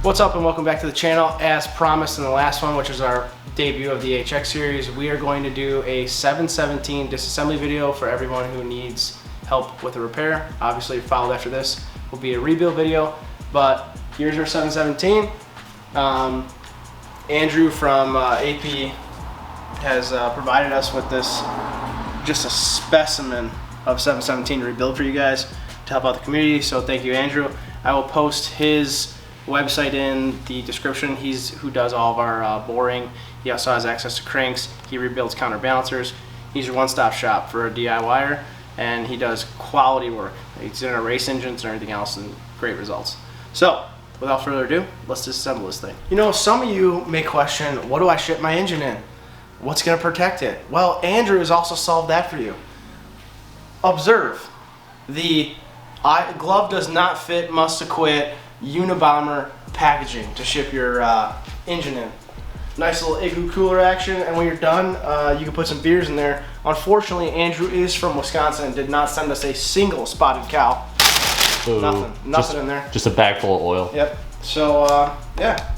What's up and welcome back to the channel. As promised in the last one, which is our debut of the HX series, we are going to do a 717 disassembly video for everyone who needs help with a repair. Obviously followed after this will be a rebuild video, but here's our 717. Andrew from AP has provided us with this, just a specimen of 717 to rebuild for you guys to help out the community. So thank you, Andrew. I will post his website in the description. He's who does all of our boring. He also has access to cranks. He rebuilds counterbalancers. He's your one-stop shop for a DIYer, and he does quality work. He's in our race engines and everything else, and great results. So without further ado, let's disassemble this thing. You know, some of you may question, what do I ship my engine in? What's going to protect it? Well, Andrew has also solved that for you. Observe. The glove does not fit, must acquit Unabomber packaging to ship your engine in. Nice little igloo cooler action, and when you're done, you can put some beers in there. Unfortunately, Andrew is from Wisconsin and did not send us a single spotted cow. Ooh, nothing in there. Just a bag full of oil. Yep. So, yeah.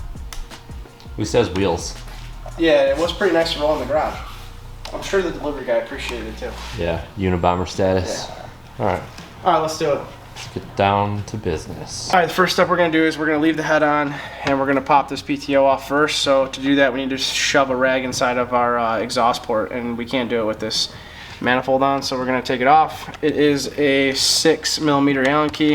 Who says wheels? Yeah, it was pretty nice to roll in the garage. I'm sure the delivery guy appreciated it too. Yeah, Unabomber status. Yeah. Alright. Alright, let's do it. Let's get down to business. Alright, the first step we're going to do is we're going to leave the head on and we're going to pop this PTO off first. So to do that, we need to shove a rag inside of our exhaust port, and we can't do it with this manifold on, so we're going to take it off. It is a 6mm Allen key.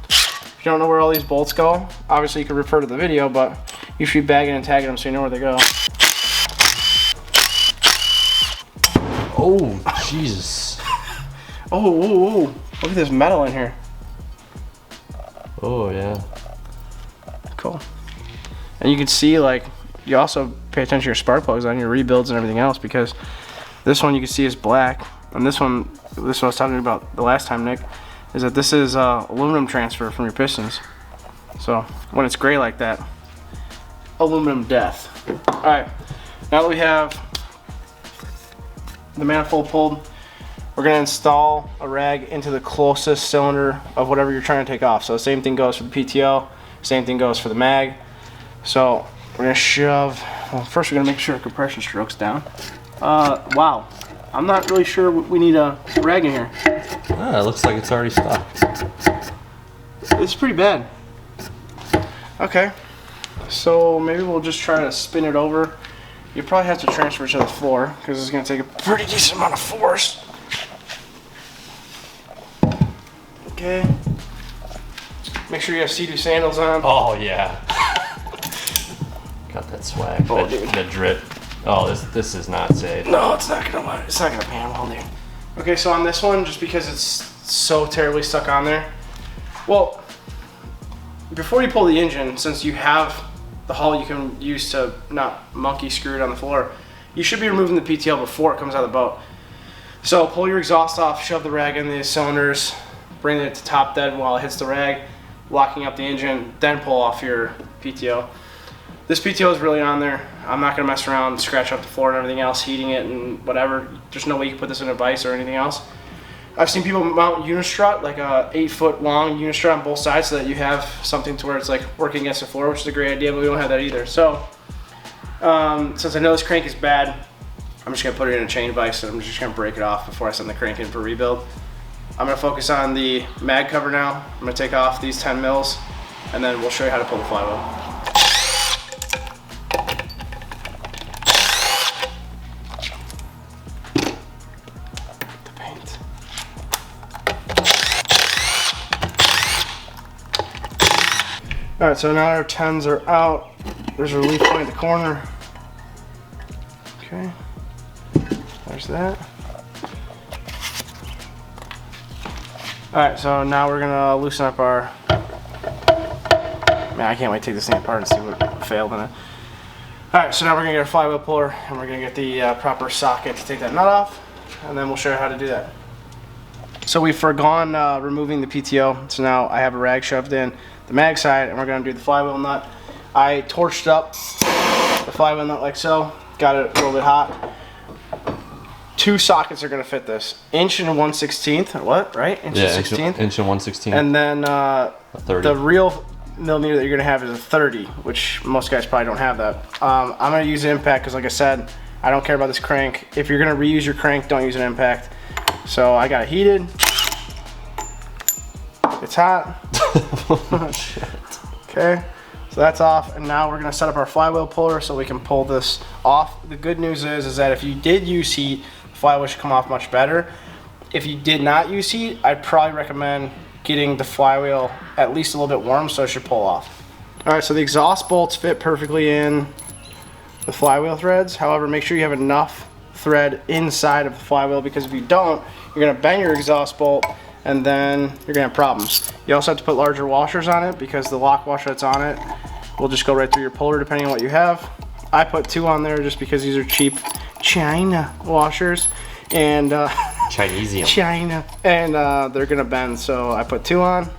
If you don't know where all these bolts go, obviously you can refer to the video, but you should be bagging and tagging them so you know where they go. Oh, Jesus. Oh, look at this metal in here. Oh, yeah. Cool. And you can see, like, you also pay attention to your spark plugs on your rebuilds and everything else, because this one you can see is black, and this one I was talking about the last time, Nick, is that this is aluminum transfer from your pistons. So when it's gray like that, aluminum death. All right, now that we have the manifold pulled, we're going to install a rag into the closest cylinder of whatever you're trying to take off. So the same thing goes for the PTO, same thing goes for the mag. So we're going to shove, well, first we're going to make sure our compression stroke's down. Wow, I'm not really sure we need a rag in here. Ah, it looks like it's already stuck. It's pretty bad. Okay, so maybe we'll just try to spin it over. You probably have to transfer it to the floor because it's going to take a pretty decent amount of force. Okay. Make sure you have Seadoo sandals on. Oh, yeah. Got that swag. Oh, that drip. Oh, this is not safe. No, it's not gonna pan well, dude. Okay, so on this one, just because it's so terribly stuck on there, well, before you pull the engine, since you have the hull you can use to not monkey screw it on the floor, you should be removing the PTO before it comes out of the boat. So pull your exhaust off, shove the rag in the cylinders, bring it to top dead while it hits the rag, locking up the engine, then pull off your PTO. This PTO is really on there. I'm not gonna mess around, scratch up the floor and everything else, heating it and whatever. There's no way you can put this in a vise or anything else. I've seen people mount unistrut, like a 8-foot long unistrut on both sides, so that you have something to where it's like working against the floor, which is a great idea, but we don't have that either. So, since I know this crank is bad, I'm just gonna put it in a chain vise and I'm just gonna break it off before I send the crank in for rebuild. I'm gonna focus on the mag cover now. I'm gonna take off these 10 mils and then we'll show you how to pull the flywheel. Alright, so now our 10s are out. There's a relief point at the corner. Okay, there's that. Alright, so now we're gonna loosen up our, man, I can't wait to take this thing apart and see what failed in it. Alright, so now we're gonna get our flywheel puller and we're gonna get the proper socket to take that nut off, and then we'll show you how to do that. So we've forgone removing the PTO, so now I have a rag shoved in the mag side and we're going to do the flywheel nut. I torched up the flywheel nut like so, got it a little bit hot. 2 sockets are gonna fit this. Inch and 1/16, or what, right? Inch and 16th. Inch and 1/16. And then 30. the real millimeter that you're gonna have is a 30, which most guys probably don't have that. I'm gonna use an impact because like I said, I don't care about this crank. If you're gonna reuse your crank, don't use an impact. So I got it heated. It's hot. Oh, shit. Okay, so that's off, and now we're gonna set up our flywheel puller so we can pull this off. The good news is that if you did use heat, the flywheel should come off much better. If you did not use heat, I'd probably recommend getting the flywheel at least a little bit warm so it should pull off. All right, so the exhaust bolts fit perfectly in the flywheel threads. However, make sure you have enough thread inside of the flywheel, because if you don't, you're gonna bend your exhaust bolt and then you're gonna have problems. You also have to put larger washers on it because the lock washer that's on it will just go right through your puller depending on what you have. I put 2 on there just because these are cheap China washers, and Chinesium. China, and they're gonna bend, so I put 2 on.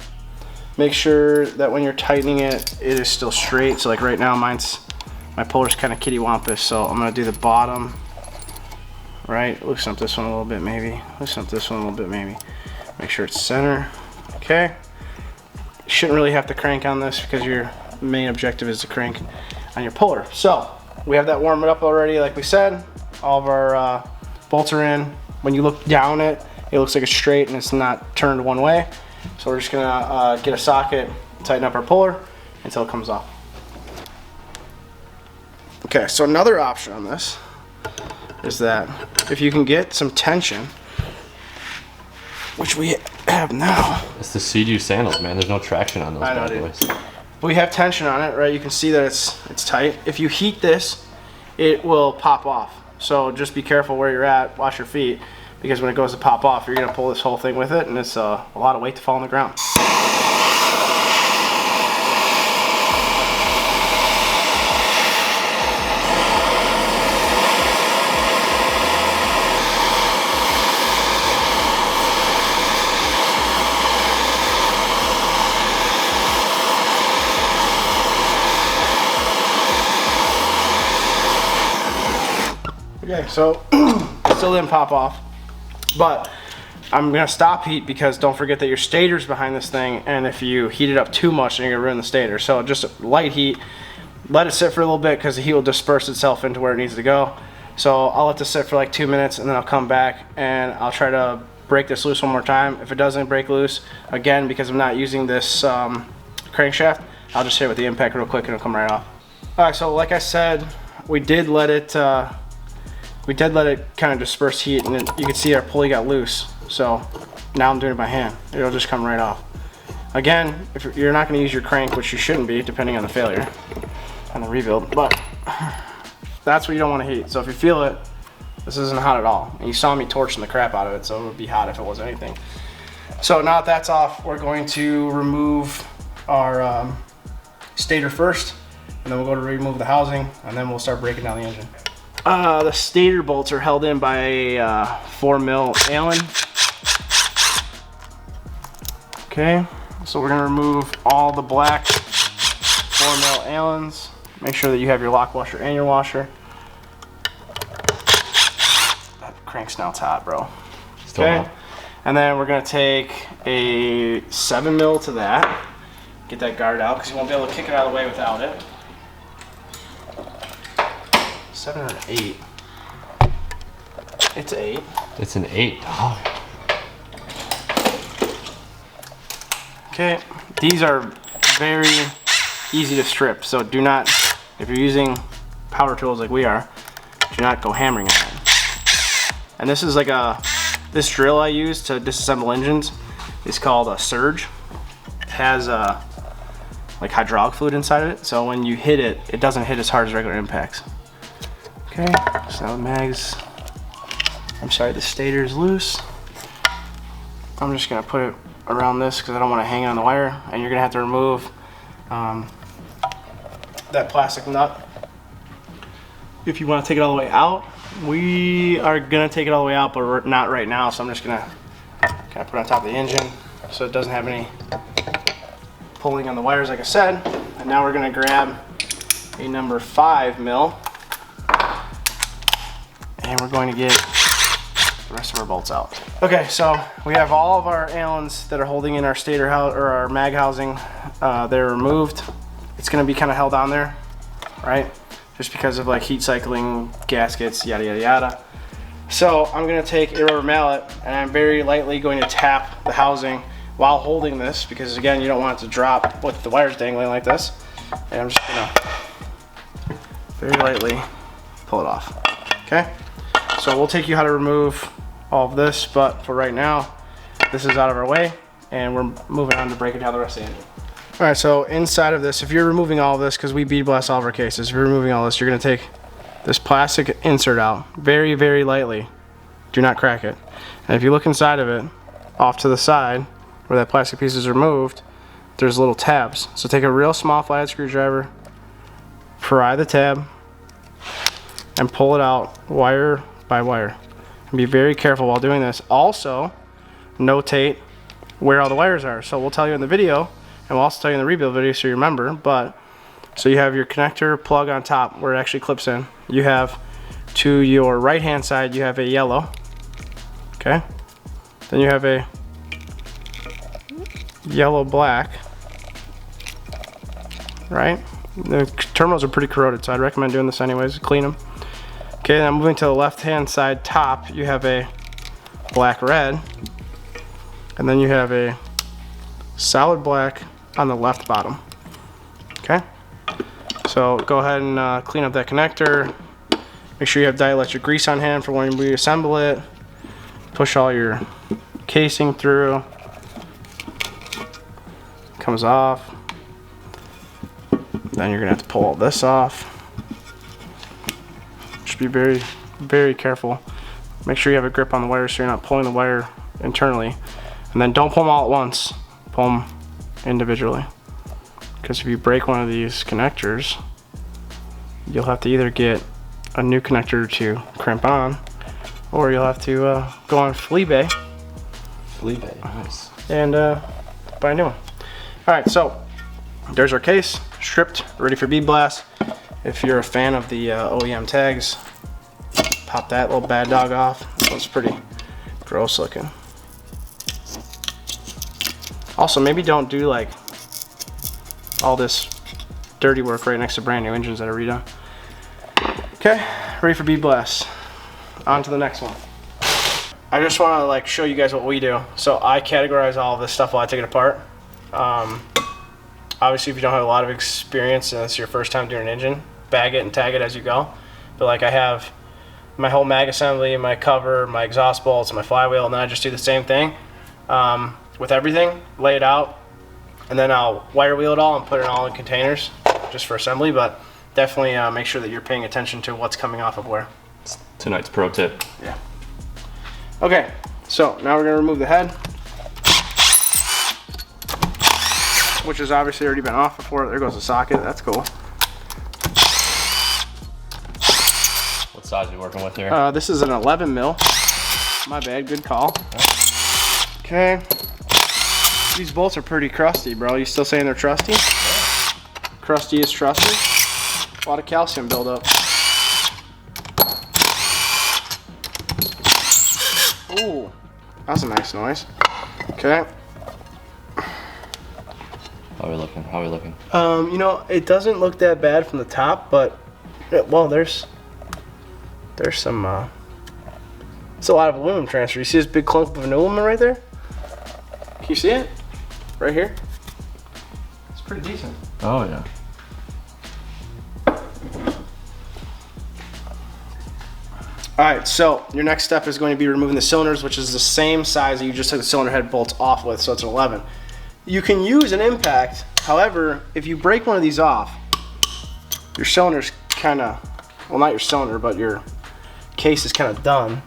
Make sure that when you're tightening it, it is still straight. So like right now, my puller's kind of kittywampus, so I'm gonna do the bottom. Right, loosen up this one a little bit maybe. Loosen up this one a little bit maybe. Make sure it's center. Okay. You shouldn't really have to crank on this because your main objective is to crank on your puller. So we have that warmed up already, like we said. All of our bolts are in. When you look down it, it looks like it's straight and it's not turned one way. So we're just gonna get a socket, tighten up our puller until it comes off. Okay, so another option on this is that if you can get some tension, which we have now. It's the Seadoo sandals, man. There's no traction on those I know, bad boys. We have tension on it, right? You can see that it's tight. If you heat this, it will pop off. So just be careful where you're at. Wash your feet, because when it goes to pop off, you're gonna pull this whole thing with it, and it's a lot of weight to fall on the ground. Okay, so it still didn't pop off, but I'm gonna stop heat because don't forget that your stator's behind this thing, and if you heat it up too much, then you're gonna ruin the stator. So just light heat, let it sit for a little bit because the heat will disperse itself into where it needs to go. So I'll let this sit for like 2 minutes, and then I'll come back and I'll try to break this loose one more time. If it doesn't break loose, again, because I'm not using this crankshaft, I'll just hit it with the impact real quick and it'll come right off. All right, so like I said, we did let it kind of disperse heat, and you can see our pulley got loose. So now I'm doing it by hand. It'll just come right off. Again, if you're not going to use your crank, which you shouldn't be, depending on the failure and the rebuild, but that's what you don't want to heat. So if you feel it, this isn't hot at all. And you saw me torching the crap out of it, so it would be hot if it wasn't anything. So now that that's off, we're going to remove our stator first, and then we'll go to remove the housing, and then we'll start breaking down the engine. The stator bolts are held in by a 4mm Allen. Okay, so we're gonna remove all the black 4mm Allens. Make sure that you have your lock washer and your washer. That crank snout's hot, bro. Still Okay, hot. and then we're gonna take a 7mm to that. Get that guard out because you won't be able to kick it out of the way without it. 7 or an 8? It's 8. It's an 8. Oh. Okay, these are very easy to strip, so do not, if you're using power tools like we are, do not go hammering on it. And this is like this drill I use to disassemble engines is called a surge. It has like hydraulic fluid inside of it, so when you hit it, it doesn't hit as hard as regular impacts. Okay, so now the mags, the stator is loose. I'm just gonna put it around this because I don't want to hang it on the wire, and you're gonna have to remove that plastic nut. If you want to take it all the way out, we are gonna take it all the way out, but we're not right now, so I'm just gonna kind of put it on top of the engine so it doesn't have any pulling on the wires like I said. And now we're gonna grab a number 5mm. And we're going to get screw our bolts out. Okay, so we have all of our Allens that are holding in our stator house or our mag housing. They're removed. It's going to be kind of held on there, right? Just because of like heat cycling, gaskets, yada yada yada. So I'm going to take a rubber mallet and I'm very lightly going to tap the housing while holding this, because again, you don't want it to drop with the wires dangling like this. And I'm just going to very lightly pull it off. Okay, so we'll take you how to remove all of this, but for right now, this is out of our way and we're moving on to breaking down the rest of the engine. All right, so inside of this, if you're removing all of this, because we bead blast all of our cases, if you're removing all this, you're gonna take this plastic insert out very, very lightly. Do not crack it. And if you look inside of it, off to the side, where that plastic piece is removed, there's little tabs. So take a real small flathead screwdriver, pry the tab, and pull it out wire by wire. And be very careful while doing this. Also, notate where all the wires are. So we'll tell you in the video, and we'll also tell you in the rebuild video so you remember. But so you have your connector plug on top where it actually clips in. You have to your right hand side, you have a yellow. Okay. Then you have a yellow black. Right? The terminals are pretty corroded, so I'd recommend doing this anyways. Clean them. Okay, now moving to the left-hand side top, you have a black-red, and then you have a solid black on the left bottom. Okay, so go ahead and clean up that connector. Make sure you have dielectric grease on hand for when you reassemble it. Push all your casing through. Comes off. Then you're gonna have to pull all this off. Be very, very careful. Make sure you have a grip on the wire so you're not pulling the wire internally. And then don't pull them all at once. Pull them individually. Because if you break one of these connectors, you'll have to either get a new connector to crimp on, or you'll have to go on Fleabay. Fleabay, nice. And buy a new one. Alright, so there's our case, stripped, ready for bead blast. If you're a fan of the OEM tags, pop that little bad dog off. This one's pretty gross looking. Also, maybe don't do like all this dirty work right next to brand new engines that are redone. Okay, ready for bead blast. On to the next one. I just want to like show you guys what we do. So I categorize all of this stuff while I take it apart. Obviously, if you don't have a lot of experience and it's your first time doing an engine, bag it and tag it as you go. But like I have my whole mag assembly, my cover, my exhaust bolts, my flywheel, and then I just do the same thing with everything, lay it out, and then I'll wire wheel it all and put it all in containers just for assembly. But definitely make sure that you're paying attention to what's coming off of where. Tonight's pro tip. Yeah. Okay, so now we're gonna remove the head, which has obviously already been off before. There goes the socket, that's cool. What size are you working with here? This is an 11 mil. My bad, good call. Okay. These bolts are pretty crusty, bro. You still saying they're trusty? Yeah. Crusty is trusty. A lot of calcium buildup. Ooh, that's a nice noise. Okay. How are we looking? How are we looking? You know, it doesn't look that bad from the top, but well, there's some. It's a lot of aluminum transfer. You see this big clump of aluminum right there? Can you see it? Right here. It's pretty decent. Oh yeah. Alright, so your next step is going to be removing the cylinders, which is the same size that you just took the cylinder head bolts off with, so it's an 11. You can use an impact, however, if you break one of these off, your cylinder's kind of, well, not your cylinder, but your case is kind of done,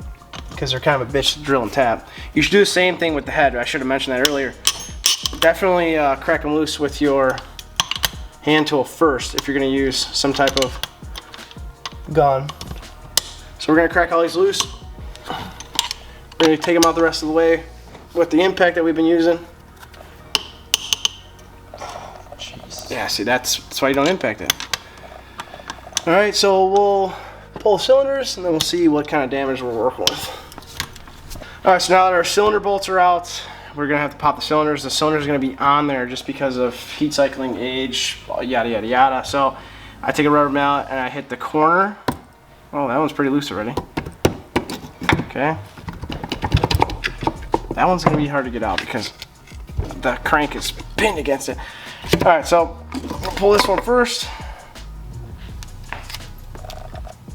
because they're kind of a bitch to drill and tap. You should do the same thing with the head. I should have mentioned that earlier. Definitely crack them loose with your hand tool first if you're going to use some type of gun. So we're going to crack all these loose. We're going to take them out the rest of the way with the impact that we've been using. Jeez. Yeah, see, that's why you don't impact it. Alright, so we'll pull the cylinders and then we'll see what kind of damage we're working with. All right, so now that our cylinder bolts are out, we're gonna have to pop the cylinders. The cylinder's gonna be on there just because of heat cycling, age, yada, yada, yada. So I take a rubber mallet and I hit the corner. Oh, that one's pretty loose already. Okay. That one's gonna be hard to get out because the crank is pinned against it. All right, so we'll pull this one first.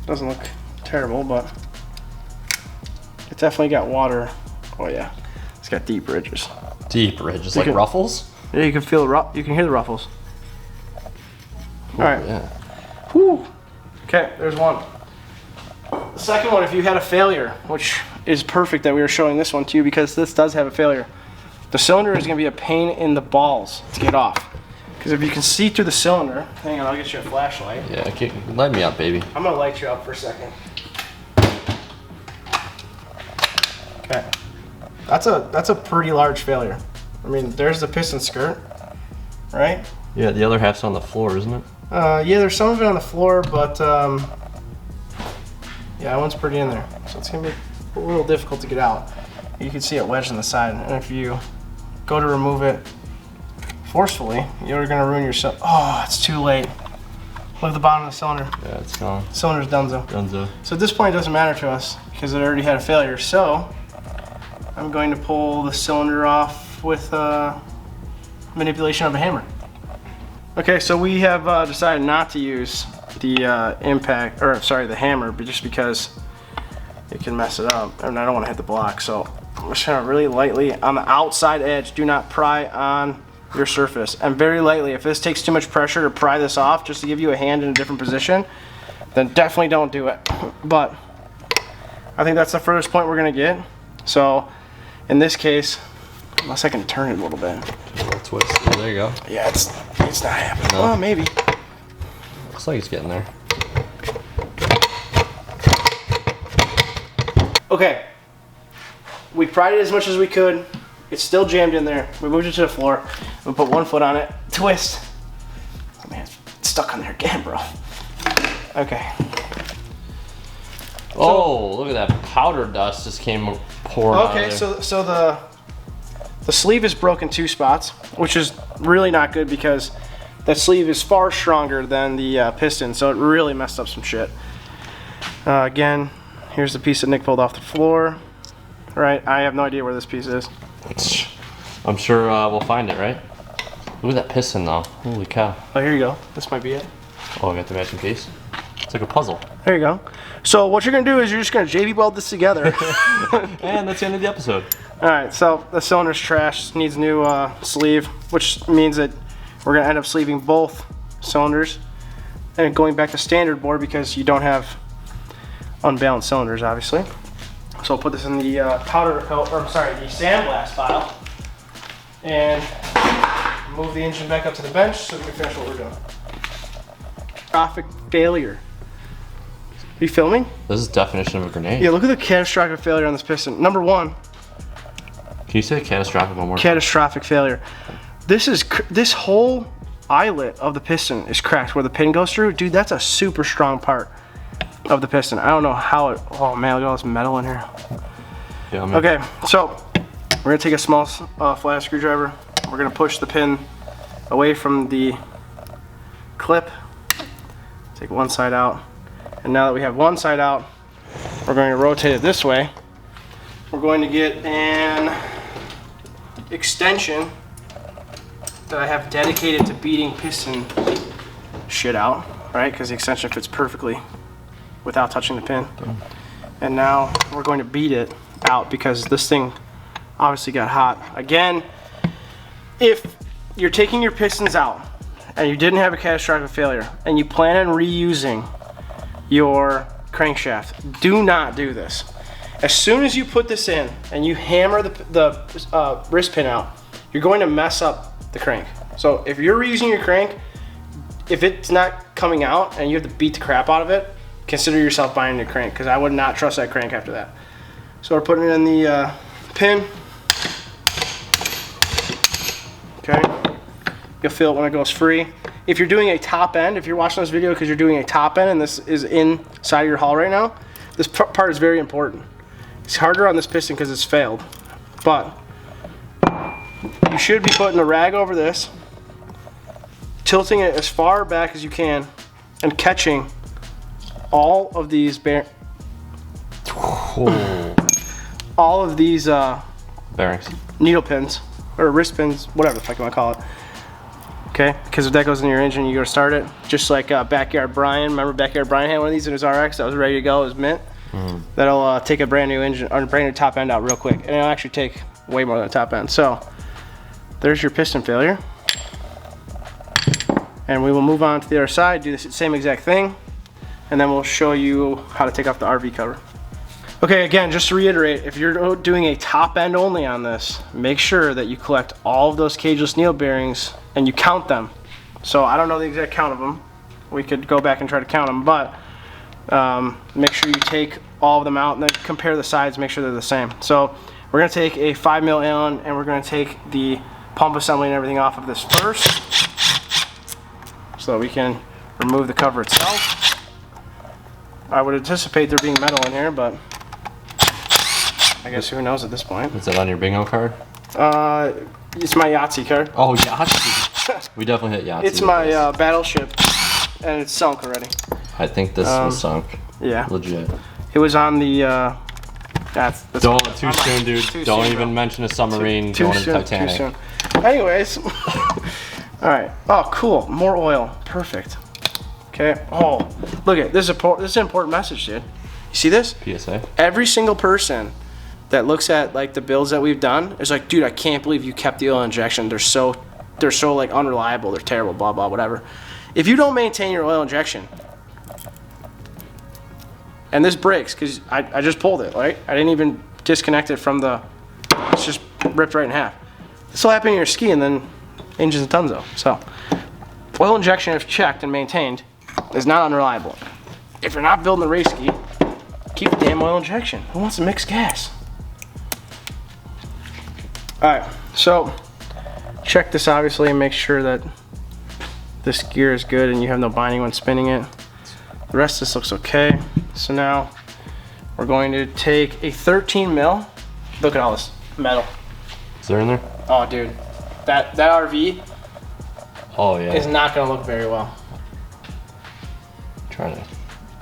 Doesn't look terrible, but it definitely got water. Oh yeah, it's got deep ridges. Deep ridges, like ruffles? Yeah, you can feel the you can hear the ruffles. Ooh, all right. Yeah. Whew. Okay, there's one. The second one, if you had a failure, which is perfect that we were showing this one to you because this does have a failure. The cylinder is going to be a pain in the balls to get off. Because if you can see through the cylinder, hang on, I'll get you a flashlight. Yeah, light me up, baby. I'm going to light you up for a second. Okay. That's a pretty large failure. I mean, there's the piston skirt, right? Yeah, the other half's on the floor, isn't it? Yeah, there's some of it on the floor, but yeah, that one's pretty in there. So it's going to be a little difficult to get out. You can see it wedged on the side, and if you go to remove it forcefully, you're going to ruin yourself. Oh, it's too late. Look at the bottom of the cylinder. Yeah, it's gone. Cylinder's donezo. Donezo. So at this point, it doesn't matter to us because it already had a failure. So I'm going to pull the cylinder off with manipulation of a hammer. Okay, so we have decided not to use the the hammer, but just because it can mess it up, and I don't want to hit the block. So I'm just gonna really lightly on the outside edge. Do not pry on your surface, and very lightly. If this takes too much pressure to pry this off, just to give you a hand in a different position, then definitely don't do it. But I think that's the furthest point we're gonna get. So in this case, unless I can turn it a little bit. A little twist. Oh, there you go. Yeah, it's not happening. No. Well, maybe. Looks like it's getting there. Okay. We pried it as much as we could. It's still jammed in there. We moved it to the floor. We put one foot on it. Twist. Oh man, it's stuck on there again, bro. Okay. Oh, look at that powder dust just came pouring out of there. so the sleeve is broken 2 spots, which is really not good because that sleeve is far stronger than the piston, so it really messed up some shit. Again, here's the piece that Nick pulled off the floor. Right, I have no idea where this piece is. I'm sure we'll find it, right? Look at that piston though. Holy cow. Oh, here you go. This might be it. Oh, I got the matching piece. It's like a puzzle. There you go. So what you're gonna do is you're just gonna JB weld this together. And that's the end of the episode. All right, so the cylinder's trash, needs new sleeve, which means that we're gonna end up sleeving both cylinders and going back to standard bore because you don't have unbalanced cylinders, obviously. So I'll put this in the the sandblast pile and move the engine back up to the bench so we can finish what we're doing. Catastrophic failure. Are you filming? This is the definition of a grenade. Yeah, look at the catastrophic failure on this piston. Number 1. Can you say catastrophic one more time? Catastrophic failure. This whole eyelet of the piston is cracked where the pin goes through. Dude, that's a super strong part of the piston. I don't know how it. Oh man, look at all this metal in here. Yeah, okay, so we're gonna take a small flat screwdriver. We're gonna push the pin away from the clip. Take one side out, and now that we have one side out, we're going to rotate it this way. We're going to get an extension that I have dedicated to beating piston shit out, right? Because the extension fits perfectly without touching the pin. And now we're going to beat it out because this thing obviously got hot. Again, if you're taking your pistons out and you didn't have a catastrophic failure and you plan on reusing your crankshaft, do not do this. As soon as you put this in and you hammer the wrist pin out, you're going to mess up the crank. So if you're reusing your crank, if it's not coming out and you have to beat the crap out of it, consider yourself buying a new crank because I would not trust that crank after that. So we're putting it in the pin. Okay. You'll feel it when it goes free. If you're doing a top end, if you're watching this video because you're doing a top end and this is inside your hull right now, this part is very important. It's harder on this piston because it's failed, but you should be putting a rag over this, tilting it as far back as you can, and catching all of these all of these bearings, needle pins, or wrist pins, whatever the fuck you want to call it. Okay, because if that goes in your engine, you go to start it. Just like Backyard Brian. Remember Backyard Brian had one of these in his RX that was ready to go. It was mint. That'll take a brand new engine or a brand new top end out real quick, and it'll actually take way more than a top end. So there's your piston failure, and we will move on to the other side, do the same exact thing, and then we'll show you how to take off the RV cover. Okay, again, just to reiterate, if you're doing a top end only on this, make sure that you collect all of those cageless needle bearings and you count them. So I don't know the exact count of them. We could go back and try to count them, but make sure you take all of them out and then compare the sides, make sure they're the same. So we're gonna take a 5mm Allen and we're gonna take the pump assembly and everything off of this first so that we can remove the cover itself. I would anticipate there being metal in here, but I guess who knows at this point. Is that on your bingo card? It's my Yahtzee card. Oh, Yahtzee. We definitely hit Yahtzee. It's my battleship, and it's sunk already. I think this was sunk. Yeah. Legit. It was on the. That's Don't too soon, dude. Don't even mention a submarine going into Titanic. Too soon. Anyways. All right. Oh, cool. More oil. Perfect. Okay. Oh, look at this. This is an important message, dude. You see this? PSA. Every single person that looks at like the builds that we've done is like, dude, I can't believe you kept the oil injection. They're so like unreliable. They're terrible. Blah blah whatever. If you don't maintain your oil injection, and this breaks because I just pulled it, right? I didn't even disconnect it from the. It's just ripped right in half. This will happen in your ski and then engines and tons of. So oil injection, if checked and maintained, is not unreliable. If you're not building a race ski, keep the damn oil injection. Who wants to mix gas? Alright, so check this obviously and make sure that this gear is good and you have no binding when spinning it. The rest of this looks okay. So now we're going to take a 13mm. Look at all this metal. Is there in there? Oh dude, that RV is not going to look very well. Trying to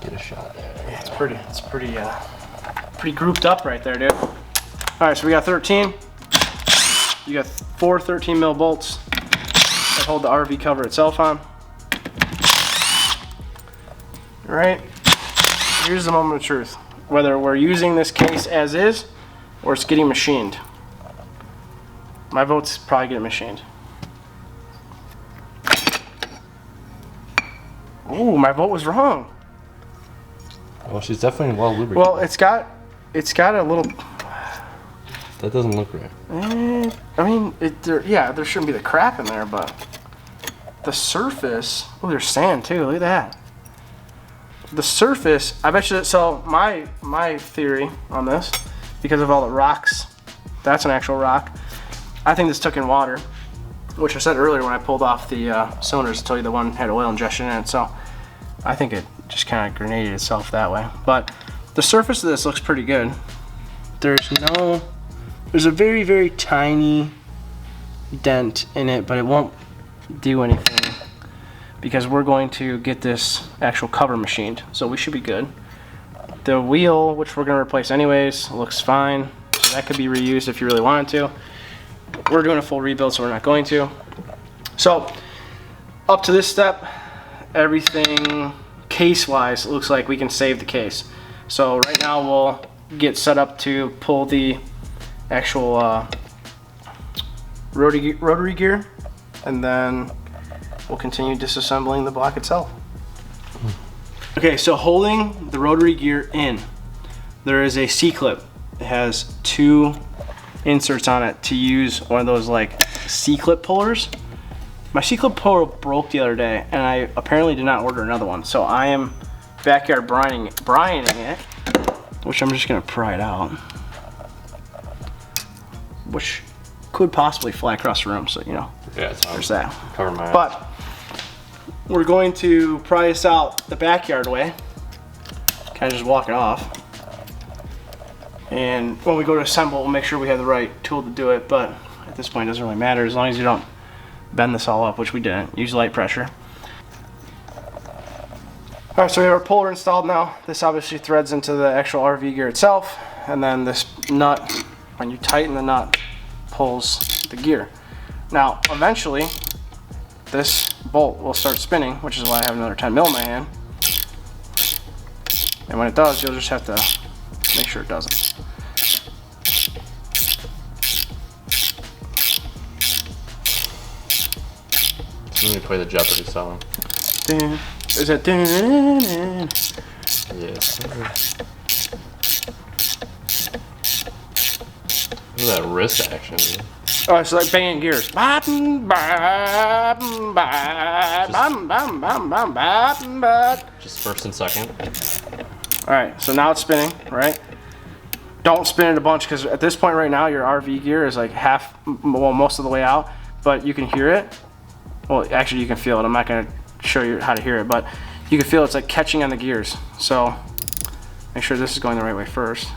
get a shot there. Yeah, it's pretty grouped up right there, dude. All right, so we got 13. You got 4 13mm bolts that hold the RV cover itself on. All right, here's the moment of truth. Whether we're using this case as is or it's getting machined. My vote's probably getting machined. Ooh, my vote was wrong. Well, she's definitely well lubricated. Well, it's got a little. That doesn't look right. I mean, there shouldn't be the crap in there, but the surface. Oh, there's sand too. Look at that. The surface. I bet you that. So my theory on this, because of all the rocks, that's an actual rock. I think this took in water, which I said earlier when I pulled off the cylinders to tell you the one had oil injection in it. So I think it just kind of grenaded itself that way. But the surface of this looks pretty good. There's a very, very tiny dent in it, but it won't do anything because we're going to get this actual cover machined. So we should be good. The wheel, which we're going to replace anyways, looks fine. So that could be reused if you really wanted to. We're doing a full rebuild, so we're not going to. So up to this step, everything case-wise looks like we can save the case. So right now we'll get set up to pull the actual rotary gear, and then we'll continue disassembling the block itself. Okay, so holding the rotary gear in, there is a C-clip. It has 2 inserts on it to use one of those like C-clip pullers. My C-clip puller broke the other day, and I apparently did not order another one. So I am backyard brianing it, which I'm just gonna pry it out, which could possibly fly across the room. So you know, yeah, there's that. Cover my eyes. But we're going to pry this out the backyard way. Kind of just walk it off, And when we go to assemble, we'll make sure we have the right tool to do it, but at this point it doesn't really matter as long as you don't bend this all up, which we didn't. Use light pressure. Alright, so we have our puller installed now. This obviously threads into the actual RV gear itself, and then this nut, when you tighten the nut, pulls the gear. Now, eventually, this bolt will start spinning, which is why I have another 10 mil in my hand. And when it does, you'll just have to make sure it doesn't. Let me play the Jeopardy song. Is that? Yes. Look at that wrist action, dude. Oh, it's like banging gears. Just first and second. Alright, so now it's spinning, right? Don't spin it a bunch because at this point right now your RV gear is like half, well, most of the way out, but you can hear it. Well, actually you can feel it. I'm not going to show you how to hear it, but you can feel it's like catching on the gears. So make sure this is going the right way first.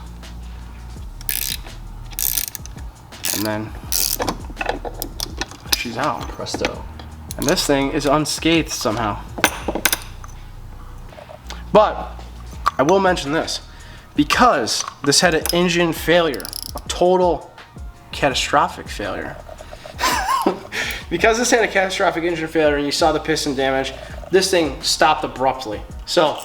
And then she's out. Presto. And this thing is unscathed somehow. But I will mention this. Because this had an engine failure, a total catastrophic failure. Because this had a catastrophic engine failure and you saw the piston damage, this thing stopped abruptly. So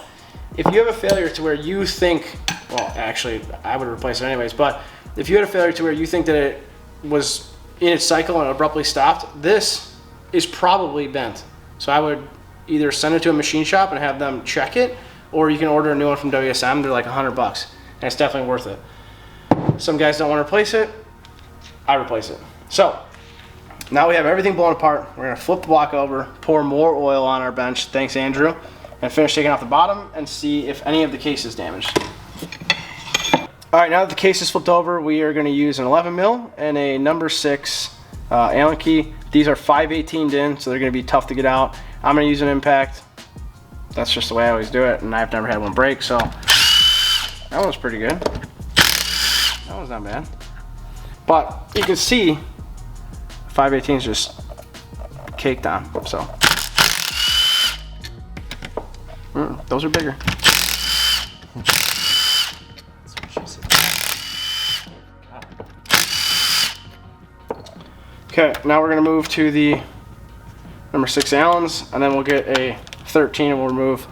if you have a failure to where you think, well, actually I would replace it anyways, but if you had a failure to where you think that it was in its cycle and abruptly stopped, this is probably bent. So I would either send it to a machine shop and have them check it, or you can order a new one from WSM. They're like $100, and it's definitely worth it. Some guys don't want to replace it. I replace it. So now we have everything blown apart. We're gonna flip the block over, pour more oil on our bench, thanks Andrew, and finish taking off the bottom and see if any of the case is damaged. All right, now that the case is flipped over, we are gonna use an 11 mil and a number 6 Allen key. These are 5/18'd in, so they're gonna be tough to get out. I'm gonna use an impact. That's just the way I always do it, and I've never had one break, so that one's pretty good. That one's not bad. But you can see 5/18 is just caked on, so. Those are bigger. Okay, now we're gonna move to the number 6 Allens, and then we'll get a 13 and we'll remove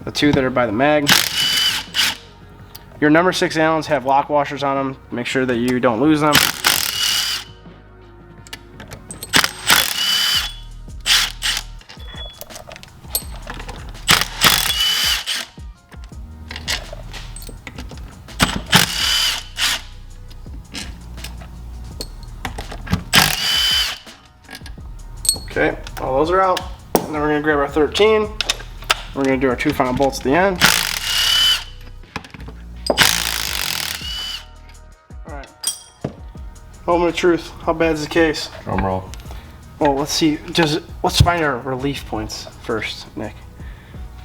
the 2 that are by the mag. Your number 6 Allens have lock washers on them. Make sure that you don't lose them. Okay, all those are out. And then we're gonna grab our 13. We're gonna do our 2 final bolts at the end. All right. Moment of truth. How bad is the case? Drum roll. Well, let's see. Let's find our relief points first, Nick.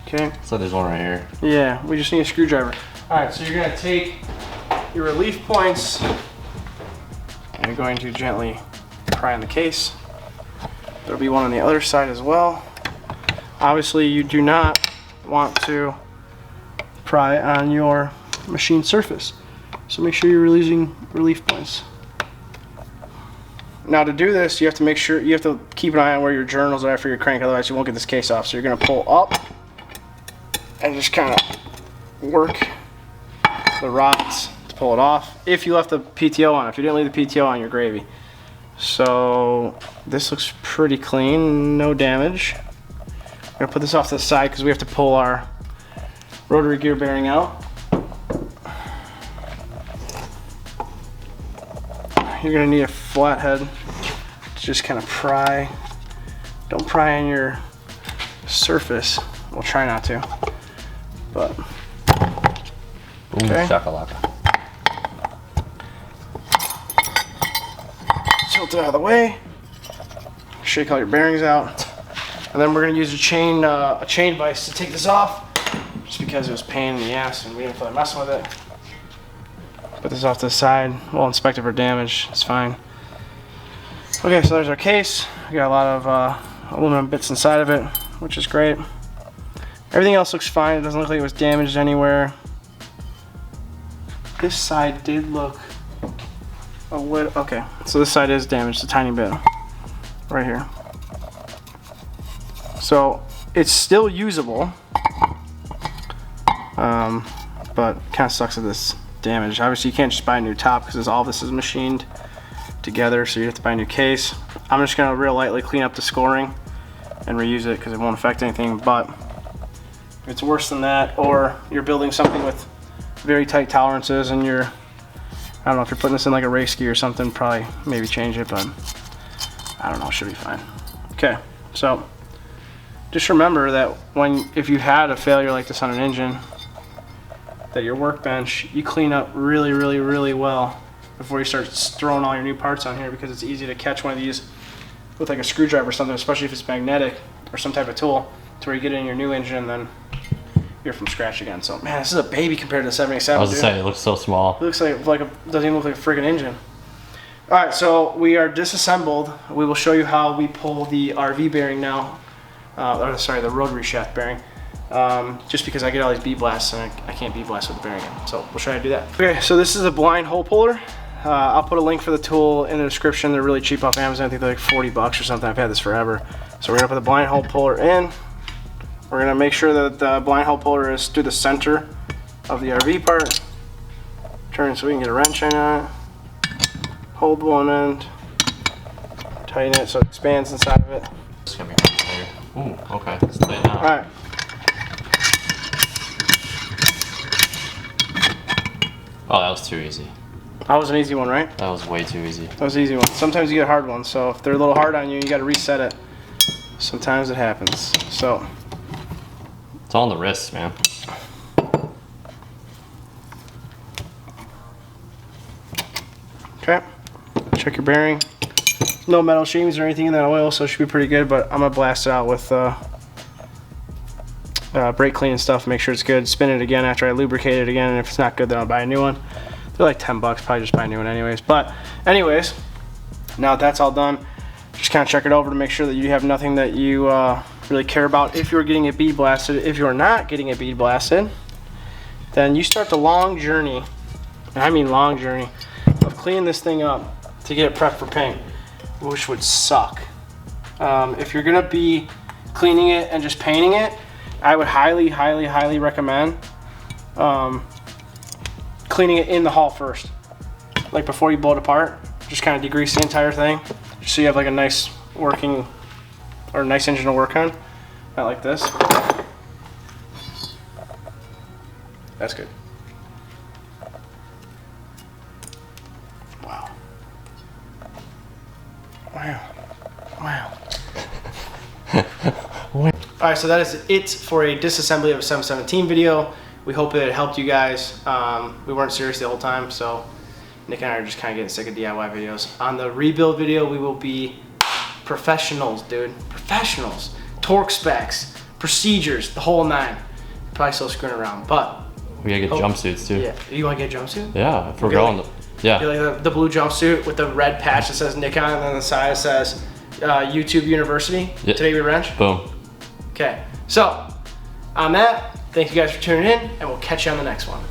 Okay. So there's one right here. Yeah, we just need a screwdriver. All right, so you're gonna take your relief points and you're going to gently pry on the case. There'll be one on the other side as well. Obviously, you do not want to pry on your machine surface. So make sure you're releasing relief points. Now to do this, you have to make sure, you have to keep an eye on where your journals are for your crank, otherwise you won't get this case off. So you're gonna pull up and just kind of work the rods to pull it off. If you left the PTO on, if you didn't leave the PTO on, you're gravy. So this looks pretty clean, no damage. I'm gonna put this off to the side because we have to pull our rotary gear bearing out. You're gonna need a flathead to just kind of pry. Don't pry on your surface. We'll try not to, but. Boom, okay. Shakalaka. Tilt it out of the way. Shake all your bearings out, and then we're gonna use a chain vise to take this off, just because it was a pain in the ass and we didn't feel like messing with it. But this off to the side. We'll inspect it for damage. It's fine. Okay, so there's our case. We got a lot of aluminum bits inside of it, which is great. Everything else looks fine. It doesn't look like it was damaged anywhere. This side did look a little, okay, so this side is damaged a tiny bit right here. So it's still usable, but kind of sucks that this damage. Obviously you can't just buy a new top because all this is machined together, so you have to buy a new case. I'm just gonna real lightly clean up the scoring and reuse it because it won't affect anything. But if it's worse than that, or you're building something with very tight tolerances and you're, I don't know, if you're putting this in like a race ski or something, probably maybe change it, but I don't know, it should be fine. Okay, so just remember that if you had a failure like this on an engine, that your workbench, you clean up really, really, really well before you start throwing all your new parts on here, because it's easy to catch one of these with like a screwdriver or something, especially if it's magnetic or some type of tool, to where you get it in your new engine and then you're from scratch again. So man, this is a baby compared to the 77. I was gonna say, it looks so small. It looks like doesn't even look like a friggin' engine. All right, so we are disassembled. We will show you how we pull the RV bearing now, or sorry, the rotary shaft bearing. Just because I get all these bead blasts and I can't bead blast with the bearing in. So we'll try to do that. Okay, so this is a blind hole puller. I'll put a link for the tool in the description. They're really cheap off Amazon. I think they're like 40 bucks or something. I've had this forever. So we're gonna put the blind hole puller in. We're gonna make sure that the blind hole puller is through the center of the RV part. Turn so we can get a wrench in on it. Hold one end, tighten it so it expands inside of it. It's gonna be tighter. Ooh, okay, let's tighten out. All right. Oh, that was too easy. That was an easy one, right? That was way too easy. That was an easy one. Sometimes you get hard ones, so if they're a little hard on you, you gotta reset it. Sometimes it happens, so. It's all on the wrists, man. Okay, check your bearing. No metal shavings or anything in that oil, so it should be pretty good, but I'm gonna blast it out with brake clean and stuff, make sure it's good. Spin it again after I lubricate it again, and if it's not good, then I'll buy a new one. They're like 10 bucks, probably just buy a new one anyways. But anyways, now that that's all done, just kind of check it over to make sure that you have nothing that you really care about. If you're getting it bead blasted, if you're not getting it bead blasted, then you start the long journey, and I mean long journey, of cleaning this thing up to get it prepped for paint, which would suck. If you're gonna be cleaning it and just painting it, I would highly, highly, highly recommend cleaning it in the hull first. Like before you blow it apart, just kind of degrease the entire thing, just so you have like a nice working, or a nice engine to work on. Not like this. That's good. Wow. Wow. Wow. Alright, so that is it for a disassembly of a 717 video. We hope it helped you guys. We weren't serious the whole time, so Nick and I are just kind of getting sick of DIY videos. On the rebuild video, we will be professionals, dude. Professionals. Torque specs, procedures, the whole nine. Probably still screwing around, but we gotta get jumpsuits too. Yeah, you want to get a jumpsuit? Yeah, if we're going. Yeah. Get like the blue jumpsuit with the red patch that says Nikon, and then on the side it says YouTube University. Yep. Today we wrench. Boom. Okay, so on that, thank you guys for tuning in, and we'll catch you on the next one.